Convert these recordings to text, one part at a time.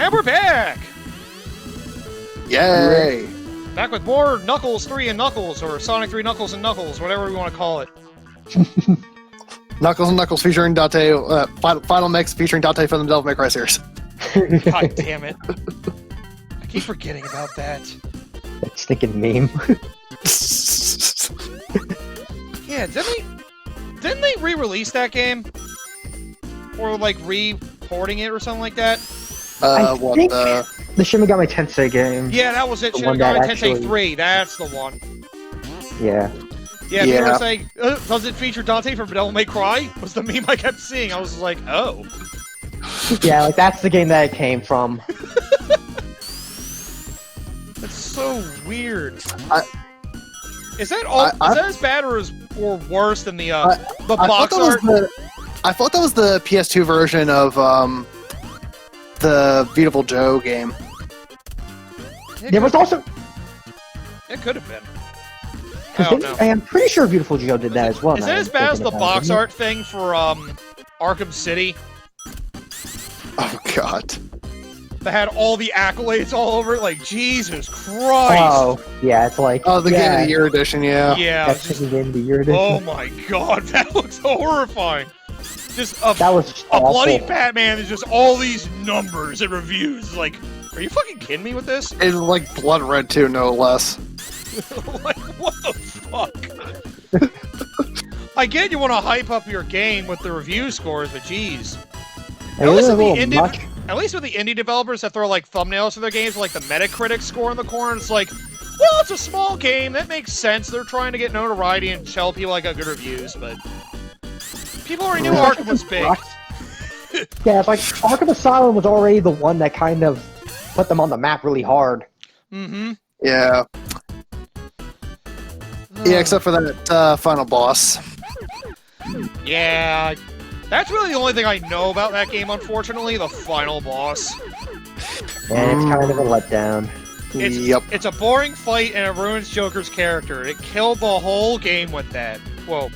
And we're back! Yay! Back with more Knuckles 3 and Knuckles, or Sonic 3 Knuckles and Knuckles, whatever we want to call it. Knuckles and Knuckles featuring Dante, Final Mix featuring Dante from the Devil May Cry series. God damn it. I keep forgetting about that. That stinking meme. Yeah, didn't they re-release that game? Or like re-porting it or something like that? I think the Shin Megami Tensei game. Yeah, that was it. The Shin one that Megami Tensei actually- 3, that's the one. Yeah. Yeah, people were saying, does it feature Dante from Devil May Cry? Was the meme I kept seeing. I was like, oh. Yeah, like that's the game that it came from. That's so weird. Is that as bad or worse than the box art? I thought that was the PS2 version of the Beautiful Joe game. There was also. It could have been. I don't know. I am pretty sure Beautiful Joe did that as well. Is that as bad as the box art thing for Arkham City? Oh god. That had all the accolades all over it? Like, Jesus Christ! Oh, yeah, it's like... Oh, the Game of the Year edition, yeah. Yeah. That's just the Game of the Year edition. Oh my god, that looks horrifying! Just that was a bloody Batman is just all these numbers and reviews. Like, are you fucking kidding me with this? It's like blood red too, no less. Like, what the fuck? I get you want to hype up your game with the review scores, but geez. At least with the indie developers that throw like thumbnails for their games, like the Metacritic score in the corner, it's like, well, it's a small game, that makes sense. They're trying to get notoriety and tell people I got good reviews, but people already knew Arkham was big. Yeah, it's like Arkham Asylum was already the one that kind of put them on the map really hard. Mm-hmm. Yeah. Yeah, except for that final boss. Yeah, that's really the only thing I know about that game, unfortunately, the final boss. And it's kind of a letdown. It's a boring fight and it ruins Joker's character. It killed the whole game with that. Well,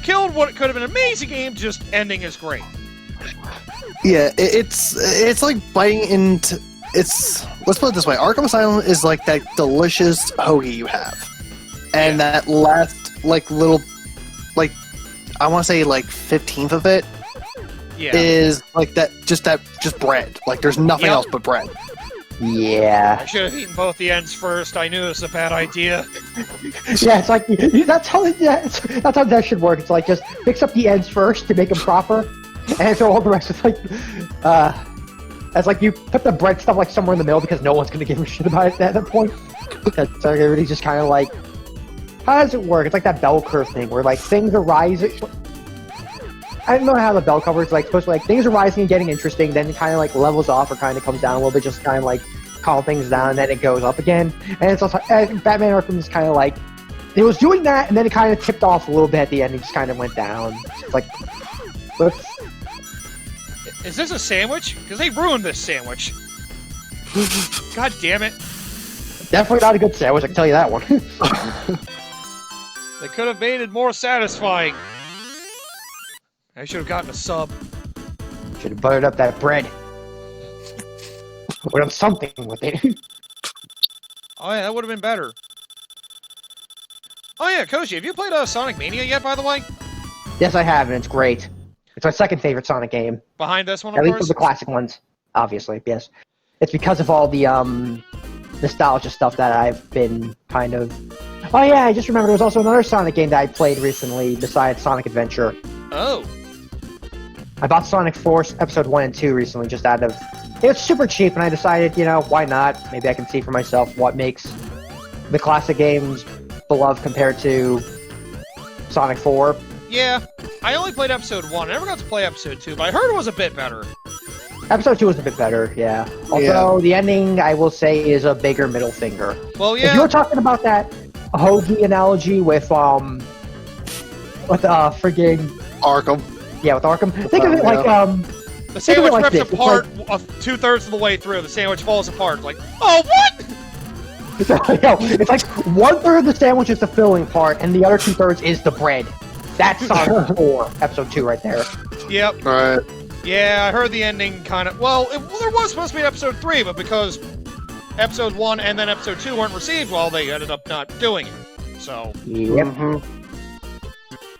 killed what could have been an amazing game, just ending is great. Yeah, it's like biting into... Let's put it this way, Arkham Asylum is like that delicious hoagie you have. And that last, like, little... Like, I want to say, like, 15th of it is, like, just bread. Like, there's nothing else but bread. Yeah. I should have eaten both the ends first. I knew it was a bad idea. Yeah, it's like, that's how that should work. It's like, just fix up the ends first to make them proper, and so all the rest is like, it's like you put the bread stuff, like, somewhere in the middle because no one's going to give a shit about it at that point. So everybody's just kind of like, how does it work? It's like that bell curve thing where, like, things are rising. I don't know how the bell curve is, like, supposed to, like, things are rising and getting interesting, then it kind of, like, levels off or kind of comes down a little bit, just kind of, like, calm things down, and then it goes up again. And it's also, Batman Arkham is kind of like, it was doing that, and then it kind of tipped off a little bit at the end, and just kind of went down. It's like, whoops. Is this a sandwich? Because they ruined this sandwich. God damn it. Definitely not a good sandwich, I can tell you that one. They could have made it more satisfying. I should have gotten a sub. Should have buttered up that bread. Or done something with it. Oh yeah, that would have been better. Oh yeah, Koshy, have you played Sonic Mania yet, by the way? Yes, I have, and it's great. It's my second favorite Sonic game. Behind this one, of At least course? of the classic ones, obviously, yes. It's because of all the, nostalgia stuff that I've been kind of... Oh yeah, I just remembered there was also another Sonic game that I played recently besides Sonic Adventure. Oh. I bought Sonic Force Episode 1 and 2 recently just out of... It was super cheap, and I decided, you know, why not? Maybe I can see for myself what makes the classic games beloved compared to Sonic 4. Yeah, I only played Episode 1. I never got to play Episode 2, but I heard it was a bit better. Episode 2 was a bit better, yeah. Although, the ending, I will say, is a bigger middle finger. Well, yeah. If you were talking about that hoagie analogy with friggin' Arkham. Yeah, with Arkham. Think of it like, the sandwich like rips this. apart two-thirds of the way through. The sandwich falls apart. Like, oh, what? It's like 1/3 of the sandwich is the filling part, and the other 2/3 is the bread. That's Sonic 4, Episode 2 right there. Yep. Right. Yeah, I heard the ending kind of... Well, there was supposed to be episode 3, but because episode 1 and then episode 2 weren't received well, they ended up not doing it. So... Yep.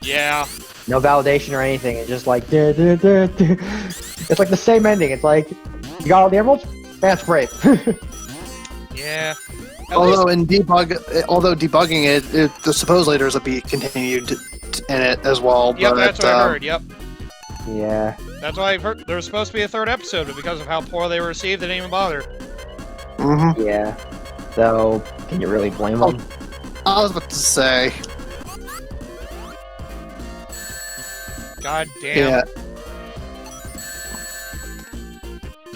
Yeah. No validation or anything. It's just like... duh, duh, duh, duh. It's like the same ending. It's like, you got all the emeralds? That's great. Yeah. Although debugging it, supposedly there's a beat continued in it as well. Yep, but that's what I heard, yep. Yeah. That's why I've heard there was supposed to be a 3rd episode, but because of how poor they were received, they didn't even bother. Yeah. So, can you really blame them? I was about to say. God damn. Yeah.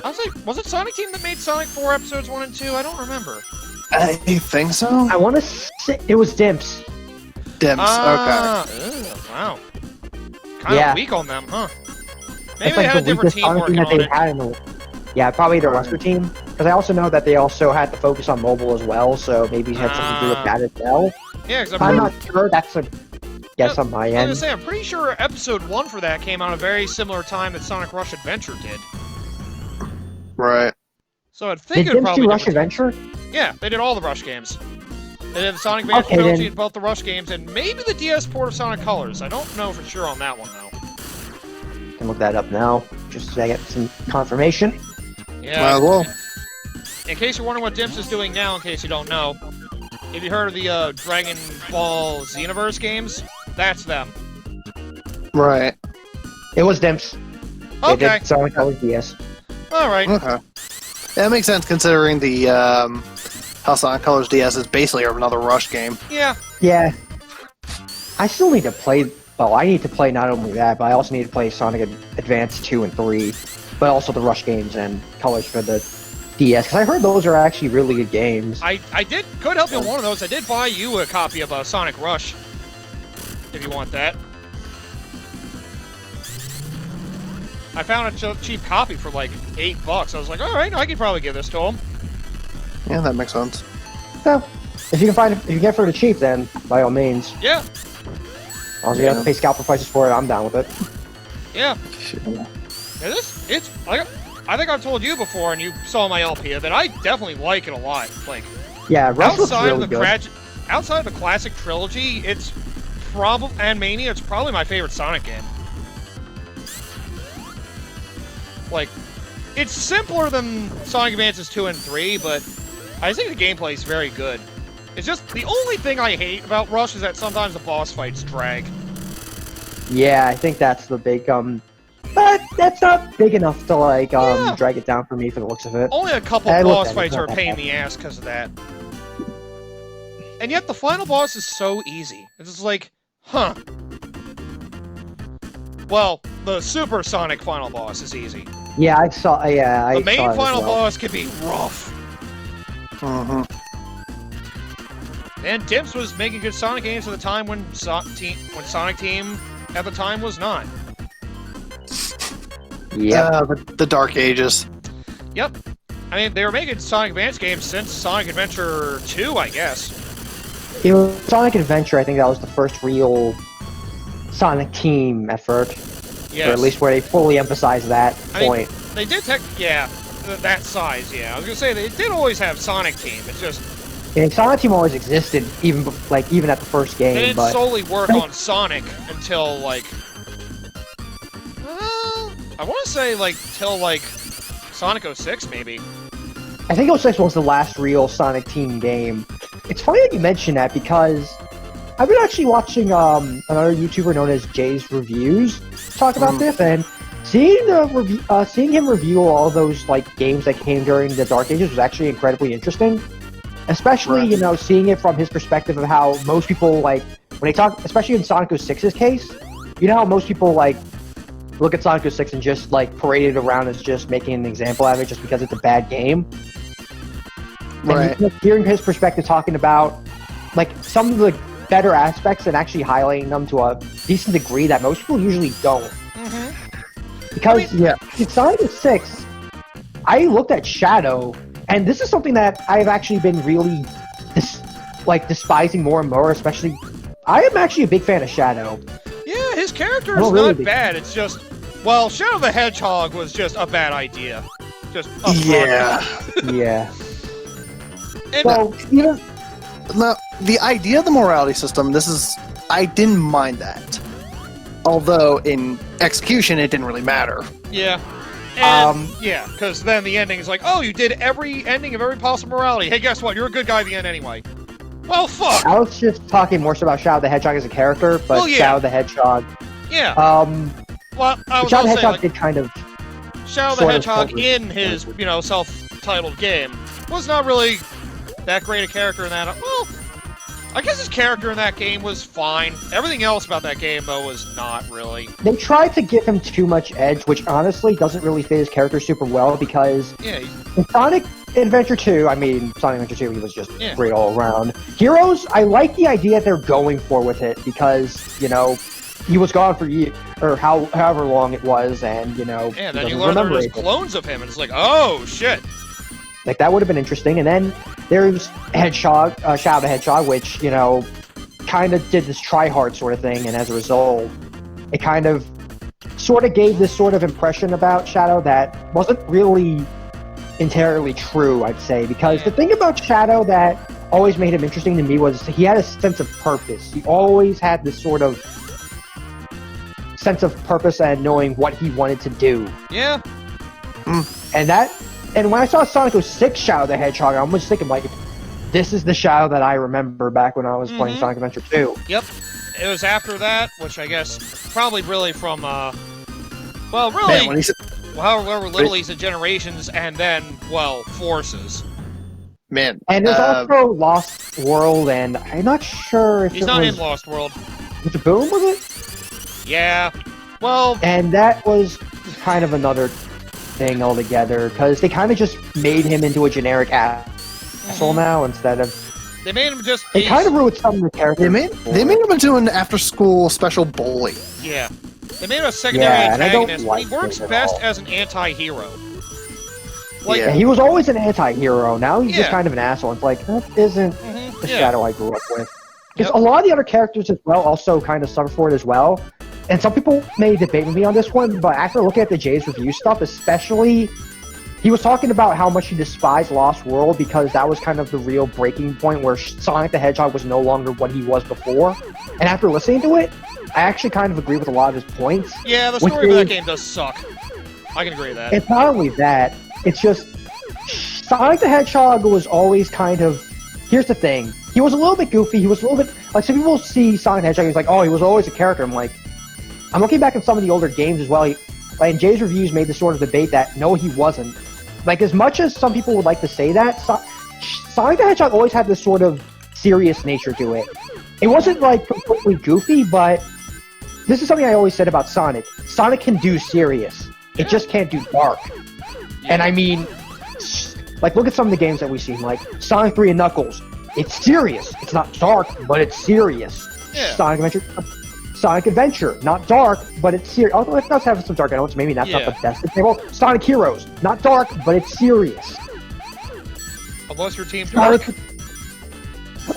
I was like, was it Sonic Team that made Sonic 4 episodes 1 and 2? I don't remember. I think so. I want to say it was Dimps. Dimps. Okay. Wow. Kind of weak on them, huh? Maybe they had a different team working on it. Yeah, probably the roster team. Because I also know that they also had to focus on mobile as well, so maybe it had something to do with that as well. Yeah, because I'm not sure. That's a guess on my I was end. gonna say, I'm pretty sure episode 1 for that came out a very similar time that Sonic Rush Adventure did. Right. So I'd think Did it would Dimps probably do Rush Adventure? Yeah, they did all the Rush games. They did the Sonic Adventure trilogy and both the Rush games, and maybe the DS port of Sonic Colors. I don't know for sure on that one, though. Can look that up now, just so I get some confirmation. Yeah. Well. In case you're wondering what Dimps is doing now, in case you don't know, have you heard of the Dragon Ball Xenoverse games? That's them. Right. It was Dimps. Okay. They did Sonic Colors DS. Alright. Okay. Yeah, that makes sense considering the how Sonic Colors DS is basically another Rush game. Yeah. Yeah. I still need to play. Well, I need to play not only that, but I also need to play Sonic Advance 2 and 3, but also the Rush games and Colors for the DS, because I heard those are actually really good games. I could help you on one of those. I did buy you a copy of Sonic Rush, if you want that. I found a cheap copy for like $8. I was like, all right, I could probably give this to him. Yeah, that makes sense. So, if you can get it for the cheap, then by all means. Yeah. As long as you have to pay scalper prices for it, I'm down with it. Yeah. It's like I think I've told you before, and you saw my LP of it. I definitely like it a lot. Like, yeah, Rush looks outside really of the good. outside of the classic trilogy, it's and Mania, it's probably my favorite Sonic game. Like, it's simpler than Sonic Advances 2 and 3, but I think the gameplay is very good. It's just, the only thing I hate about Rush is that sometimes the boss fights drag. Yeah, I think that's the big, but that's not big enough to, like, drag it down for me for the looks of it. Only a couple boss fights are a pain in the ass because of that. And yet the final boss is so easy. It's just like, huh. Well, the Super Sonic final boss is easy. Yeah, I saw, the main final boss can be rough. And Dimps was making good Sonic games at the time when Sonic Team at the time was not. Yeah, the Dark Ages. Yep. I mean, they were making Sonic Advance games since Sonic Adventure 2, I guess. It was Sonic Adventure, I think that was the first real Sonic Team effort. Yes. Or at least where they fully emphasized that point. Mean, they did that size, yeah. I was gonna say, they did always have Sonic Team, it's just... Yeah, Sonic Team always existed, even at the first game, They didn't but... solely work on Sonic until, like... I want to say, like, till, like, Sonic 06, maybe. I think 06 was the last real Sonic Team game. It's funny that you mention that, because I've been actually watching another YouTuber known as Jay's Reviews talk about this, and seeing him review all those like games that came during the Dark Ages was actually incredibly interesting. Especially, you know, seeing it from his perspective of how most people, like, when they talk, especially in Sonic 06's case, you know how most people, like, look at Sonic 06 and just, like, parade it around as just making an example out of it just because it's a bad game? Right. And hearing his perspective talking about, like, some of the better aspects and actually highlighting them to a decent degree that most people usually don't. Because, in Sonic 06, I looked at Shadow, and this is something that I've actually been really, despising more and more, especially... I am actually a big fan of Shadow. Yeah, his character is not bad, it's just... Well, Shadow the Hedgehog was just a bad idea. Just Yeah. Yeah. And So, you know, Now, the idea of the morality system, I didn't mind that. Although, in execution, it didn't really matter. yeah. And, yeah, because then the ending is like, oh, you did every ending of every possible morality. Hey, guess what? You're a good guy at the end anyway. Well, fuck! I was just talking more so about Shadow the Hedgehog as a character, but Well, yeah. Shadow the Hedgehog. Yeah. Well, I was Shadow the also saying, Hedgehog like, did kind of. Shadow the sort of Hedgehog covered. in his, self-titled game was not really that great a character in that. Well, I guess his character in that game was fine. Everything else about that game, though, was not really. They tried to give him too much edge, which honestly doesn't really fit his character super well because Yeah, in Sonic Adventure 2, Sonic Adventure 2, he was just Yeah. great all around. Heroes, I like the idea they're going for with it because, he was gone for years, or however long it was, and, yeah. Then he you doesn't learn remember there's anything. clones of him, and it's like, oh shit. Like, that would have been interesting. And then there's Shadow the Hedgehog, which, kind of did this try-hard sort of thing, and as a result, it kind of sort of gave this sort of impression about Shadow that wasn't really entirely true, I'd say. Because the thing about Shadow that always made him interesting to me was he had a sense of purpose. He always had this sort of sense of purpose and knowing what he wanted to do. Yeah. And when I saw Sonic 06 Shadow the Hedgehog, I was thinking, like, this is the Shadow that I remember back when I was playing Sonic Adventure 2. Yep. It was after that, which I guess probably really from, well, really, Man, when he said, however little he's in Generations, and then, well, Forces. man, And there's also Lost World, and I'm not sure if He's it not was... in Lost World. Was it Boom, was it? Yeah. Well, And that was kind of another thing altogether, because they kind of just made him into a generic asshole now instead of... they made him just. They kind of ruined some of the characters. they made him into an after-school special bully. Yeah. They made him a secondary Yeah, and I don't antagonist. like He works it at best all. as an anti-hero. Like, Yeah, he was always an anti-hero. Now he's just Yeah. kind of an asshole. It's like, that isn't the yeah. Shadow I grew up with. Because Yep. a lot of the other characters as well also kind of suffer for it as well. And some people may debate with me on this one, but after looking at the Jay's review stuff, especially, he was talking about how much he despised Lost World because that was kind of the real breaking point where Sonic the Hedgehog was no longer what he was before. And after listening to it, I actually kind of agree with a lot of his points. Yeah, the which story of that is- game does suck. I can agree with that. It's not only that, it's just Sonic the Hedgehog was always kind of... Here's the thing. He was a little bit goofy. He was a little bit... Like, some people see Sonic the Hedgehog, he's like, oh, he was always a character. I'm like... I'm looking back at some of the older games as well. And Jay's reviews made this sort of debate that, no, he wasn't. Like, as much as some people would like to say that, Sonic the Hedgehog always had this sort of serious nature to it. It wasn't, like, completely goofy, but... This is something I always said about Sonic. Sonic can do serious. It just can't do dark. And I mean... Like, look at some of the games that we've seen, like Sonic 3 and Knuckles. It's serious. It's not dark, but it's serious. Yeah. Sonic Adventure, not dark, but it's serious. Although it does have some dark elements, maybe that's not Yeah. the best example. Sonic Heroes, not dark, but it's serious. Unless your team's dark.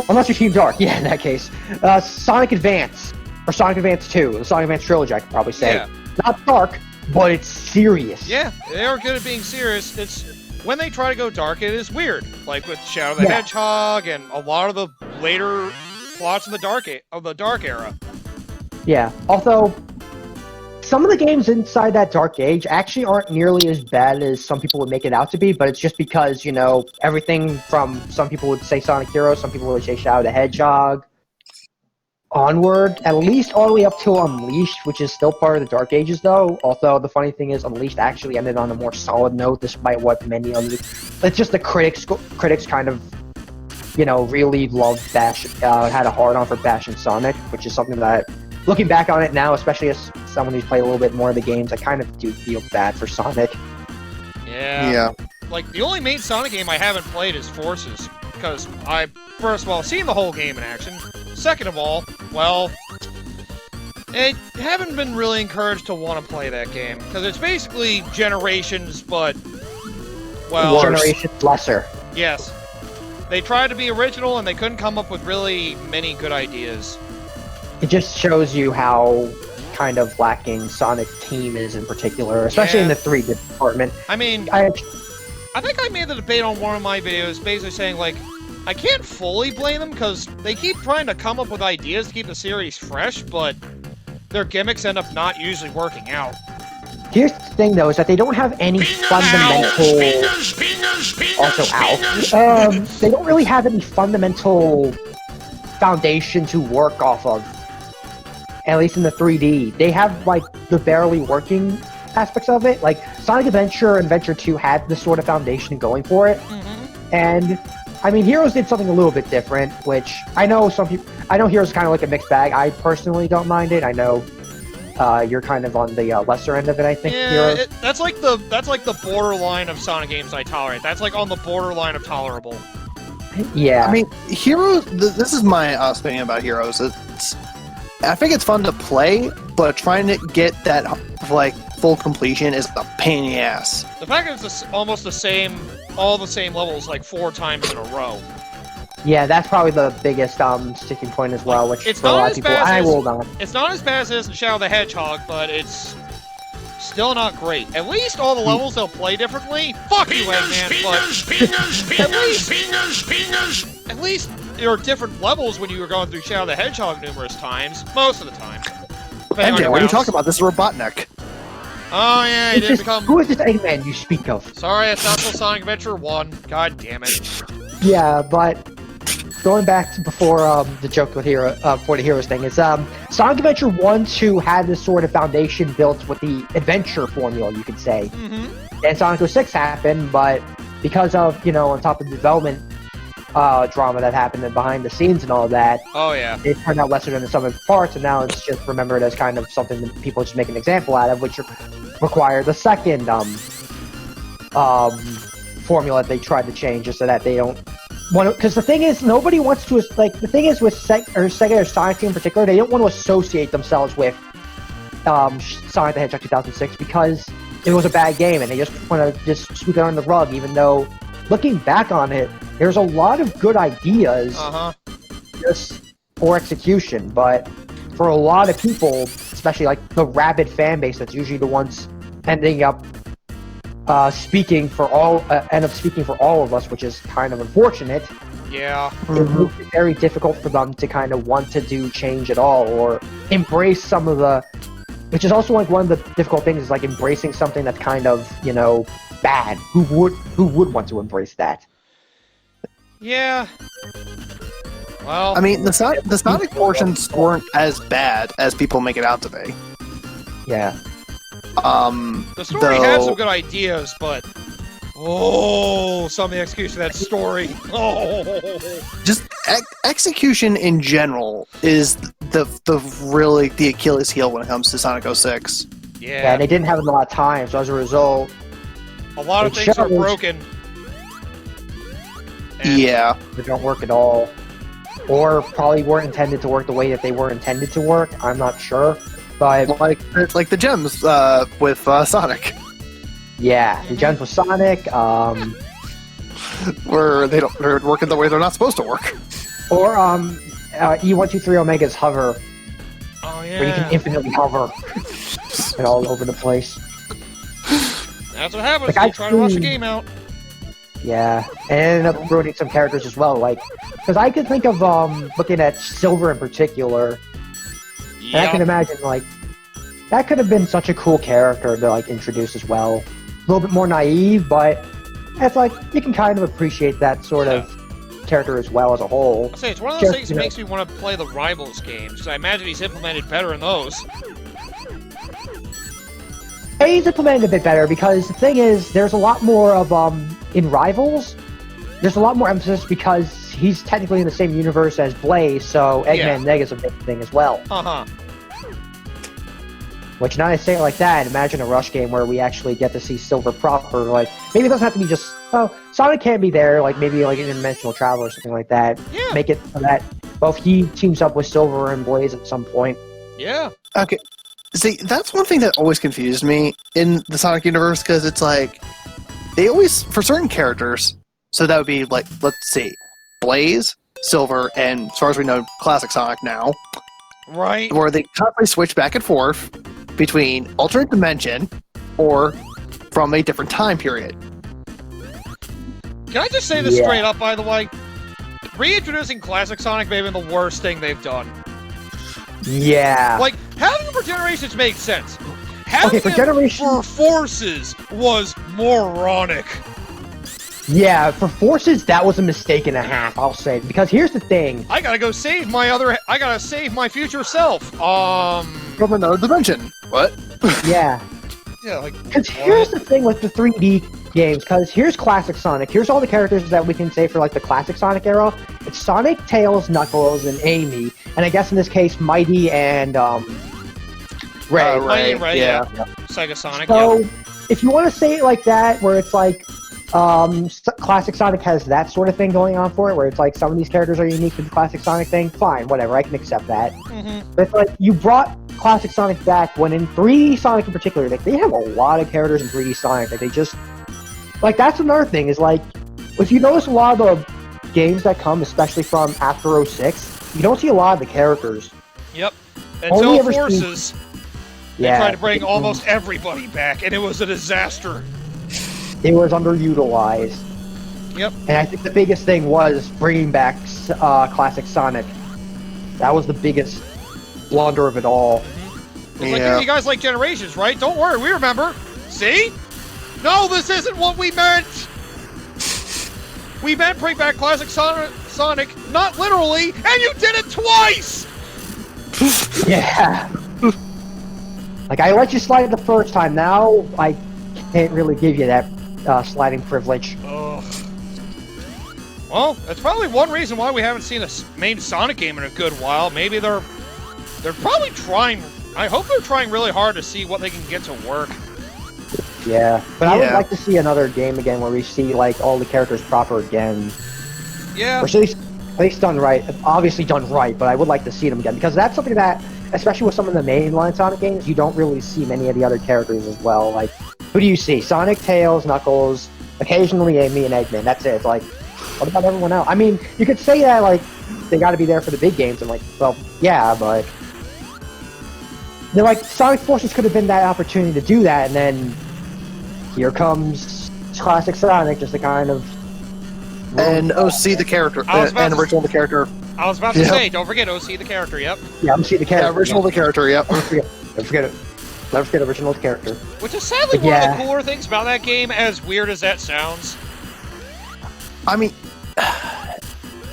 Unless your team dark, yeah, in that case. Sonic Advance, or Sonic Advance 2, the Sonic Advance trilogy, I could probably say. Yeah. Not dark, but it's serious. Yeah, they are good at being serious. It's when they try to go dark, it is weird. Like with Shadow the Hedgehog and a lot of the later plots of the dark era. Yeah. Although, some of the games inside that Dark Age actually aren't nearly as bad as some people would make it out to be, but it's just because, everything from some people would say Sonic Heroes, some people would say Shadow the Hedgehog, onward, at least all the way up to Unleashed, which is still part of the Dark Ages, though. Although the funny thing is, Unleashed actually ended on a more solid note, despite what many others. It's just the critics kind of, really loved Bash, had a hard-on for Bash and Sonic, which is something that, looking back on it now, especially as someone who's played a little bit more of the games, I kind of do feel bad for Sonic. Yeah. Like, the only main Sonic game I haven't played is Forces, because I, first of all, seen the whole game in action. Second of all, well, I haven't been really encouraged to want to play that game, because it's basically Generations, but, well... Generations lesser. Yes. They tried to be original, and they couldn't come up with really many good ideas. It just shows you how kind of lacking Sonic Team is in particular, especially in the 3D department. I mean, I think I made the debate on one of my videos, basically saying, like, I can't fully blame them, because they keep trying to come up with ideas to keep the series fresh, but their gimmicks end up not usually working out. Here's the thing, though, is that they don't have any fundamental... they don't really have any fundamental foundation to work off of, at least in the 3D. They have, like, the barely working aspects of it. Like, Sonic Adventure and Adventure 2 had this sort of foundation going for it. And, I mean, Heroes did something a little bit different, which I know some people... I know Heroes is kind of like a mixed bag. I personally don't mind it. I know you're kind of on the lesser end of it, I think. Yeah, that's like the borderline of Sonic games I tolerate. That's like on the borderline of tolerable. Yeah. I mean, Heroes... This is my opinion about Heroes. I think it's fun to play, but trying to get that, like, full completion is a pain in the ass. The fact that it's almost the same, all the same levels, like 4 times in a row. Yeah, that's probably the biggest sticking point as well, which it's for a lot of people, I will not. It's not as bad as it is in Shadow the Hedgehog, but it's still not great. At least all the levels they'll play differently. Fuck you, Eggman, but at least there are different levels when you were going through Shadow the Hedgehog numerous times, most of the time. MJ, what are you talking about? This is Robotnik. Oh yeah, he didn't become... Who is this Eggman you speak of? Sorry, it's not till Sonic Adventure 1. God damn it. Yeah, but going back to before the joke with for the Heroes thing is Sonic Adventure 1, 2 had this sort of foundation built with the adventure formula, you could say. And Sonic 06 happened, but because of, on top of the development drama that happened and behind the scenes and all that, it turned out lesser than the sum of its parts, and now it's just remembered as kind of something that people just make an example out of, which required the second formula that they tried to change just so that they don't want to, because the thing is, nobody wants to, like, the thing is with Sega or Sonic Team in particular, they don't want to associate themselves with Sonic the Hedgehog 2006 because it was a bad game and they just want to just sweep it under the rug, even though looking back on it, there's a lot of good ideas just for execution, but for a lot of people, especially like the rabid fan base that's usually the ones ending up speaking for all of us, which is kind of unfortunate. Yeah. It makes it very difficult for them to kind of want to do change at all or embrace some of the, which is also like one of the difficult things is like embracing something that's kind of, bad. Who would want to embrace that? Yeah. Well, I mean, the Sonic portions weren't as bad as people make it out to be. Yeah. The story had some good ideas, but some of the execution of that story. Just execution in general is really the Achilles heel when it comes to Sonic 06. Yeah, they didn't have a lot of time, so as a result, a lot of things are broken. Yeah, they don't work at all, or probably weren't intended to work the way that they were intended to work. I'm not sure. But like the gems with Sonic. Yeah, the gems with Sonic. Where they're working the way they're not supposed to work. Or E123 Omega's hover. Oh yeah. Where you can infinitely hover and all over the place. That's what happens when you try to rush a game out. Yeah, and it ended up ruining some characters as well. Like, because I could think of looking at Silver in particular. And I can imagine, like, that could have been such a cool character to, like, introduce as well. A little bit more naive, but it's like, you can kind of appreciate that sort of character as well as a whole. I'll say, it's one of those things that makes me want to play the Rivals games, because I imagine he's implemented better in those. He's implemented a bit better, because the thing is, there's a lot more of, in Rivals, there's a lot more emphasis because he's technically in the same universe as Blaze, so Eggman and Nega's a big thing as well. Which, now I say it like that, imagine a Rush game where we actually get to see Silver proper. Like, maybe it doesn't have to be just, Sonic can't be there, like maybe like an Interdimensional Travel or something like that. Yeah. Make it so that both he teams up with Silver and Blaze at some point. Yeah. Okay. See, that's one thing that always confused me in the Sonic universe, because it's like, they always, for certain characters, so that would be like, let's see, Blaze, Silver, and as far as we know, Classic Sonic now. Right. where they constantly switch back and forth between alternate dimension or from a different time period. Can I just say this straight up, by the way? Reintroducing Classic Sonic may have been the worst thing they've done. Yeah. Like, having him for Generations made sense. Having him for Forces was moronic. Yeah, for Forces, that was a mistake and a half, I'll say. Because here's the thing. I gotta go save I gotta save my future self. From another dimension. What? Yeah. Yeah, like... Because here's the thing with the 3D games, because here's Classic Sonic. Here's all the characters that we can say for, like, the Classic Sonic era. It's Sonic, Tails, Knuckles, and Amy. And I guess in this case, Mighty and, Ray. Mighty and Ray, yeah. Sega Sonic, So, if you want to say it like that, where it's like, Classic Sonic has that sort of thing going on for it, where it's like some of these characters are unique to the Classic Sonic thing, fine, whatever, I can accept that. Mm-hmm. But it's like, you brought Classic Sonic back when in 3D Sonic in particular, like, they have a lot of characters in 3D Sonic that they just... Like, that's another thing, is like, if you notice a lot of the games that come, especially from after 06, you don't see a lot of the characters. Yep. Only Until ever Forces, they Yeah. tried to bring almost everybody back, and it was a disaster. It was underutilized. Yep. And I think the biggest thing was bringing back Classic Sonic. That was the biggest blunder of it all. It's like, hey, you guys like Generations, right? Don't worry, we remember. See? No, this isn't what we meant! We meant bring back Classic Sonic, not literally, and you did it twice! Yeah. Like, I let you slide it the first time, now I can't really give you that sliding privilege. Ugh. Well, that's probably one reason why we haven't seen a main Sonic game in a good while. Maybe they're probably trying... I hope they're trying really hard to see what they can get to work. Yeah, but I would like to see another game again where we see, like, all the characters proper again. Yeah. Or at least done right. Obviously done right, but I would like to see them again. Because that's something that, especially with some of the mainline Sonic games, you don't really see many of the other characters as well. Like, who do you see? Sonic, Tails, Knuckles, occasionally Amy and Eggman. That's it. It's like, what about everyone else? I mean, you could say that, like, they gotta be there for the big games. I'm like, well, yeah, but... They're like, Sonic Forces could have been that opportunity to do that, and then... Here comes Classic Sonic, just to kind of... And OC the character, and original the character. I was about to say, don't forget OC the character, yep. Yeah, OC the character. Yeah, original the character, yep. Don't forget it. Never forget original the character. Which is sadly one of the cooler things about that game, as weird as that sounds. I mean,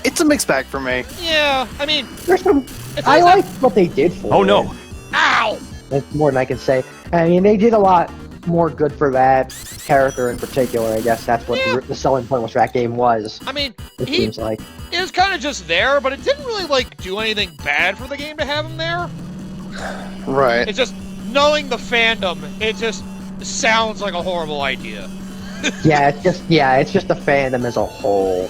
it's a mixed bag for me. Yeah, I mean... There's some... I like what they did for it. Oh no! Ow! That's more than I can say. I mean, they did a lot more good for that character in particular. I guess that's what the selling point with that game was. I mean, it seems like it was kind of just there, but it didn't really like do anything bad for the game to have him there. Right. It's just knowing the fandom. It just sounds like a horrible idea. it's just the fandom as a whole.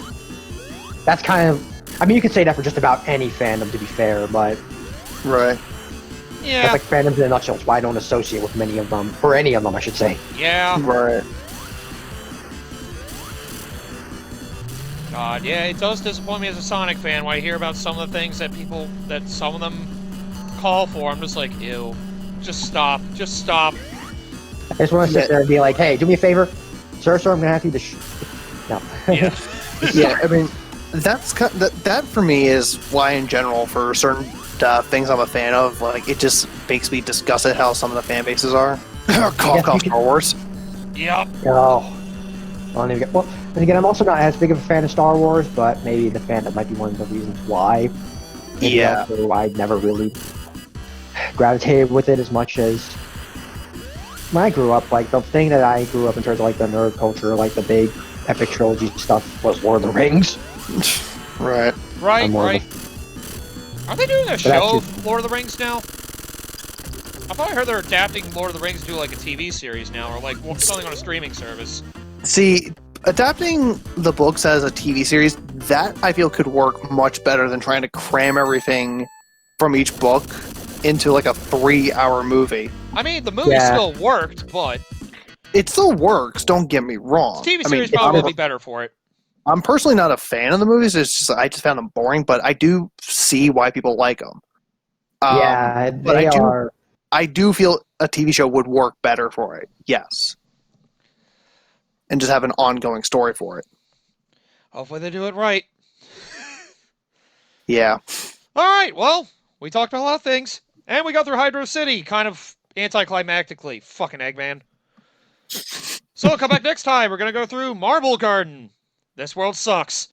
That's kind of. I mean, you could say that for just about any fandom, to be fair, but right. Yeah. That's like fandoms in a nutshell. It's why I don't associate with many of them, or any of them, I should say. Yeah. Right. God, yeah, it does disappoint me as a Sonic fan when I hear about some of the things that some of them call for. I'm just like, ew. Just stop. Just stop. I just want to sit there and be like, hey, do me a favor. Sir, I'm going to have you to No. Yeah. Yeah, I mean, that for me is why, in general, for certain things I'm a fan of, like, it just makes me disgusted how some of the fan bases are. Cough, Star Wars. Yep. Oh. I don't even get... Well, and again, I'm also not as big of a fan of Star Wars, but maybe the fandom might be one of the reasons why. Maybe also I never really gravitated with it as much as when I grew up. Like, the thing that I grew up in terms of, like, the nerd culture, like, the big epic trilogy stuff was Lord of the Rings. Right. Right. Are they doing a show of Lord of the Rings now? I thought I heard they're adapting Lord of the Rings to like a TV series now, or like something on a streaming service. See, adapting the books as a TV series, that I feel could work much better than trying to cram everything from each book into like a 3-hour movie. I mean, the movie still worked, but... It still works, don't get me wrong. The TV series probably would be better for it. I'm personally not a fan of the movies. It's just I just found them boring, but I do see why people like them. Yeah, but they are. I do feel a TV show would work better for it. Yes, and just have an ongoing story for it. Hopefully they do it right. Yeah. All right, well, we talked about a lot of things, and we got through Hydro City, kind of anticlimactically. Fucking Eggman. So come back next time. We're going to go through Marble Garden. This world sucks.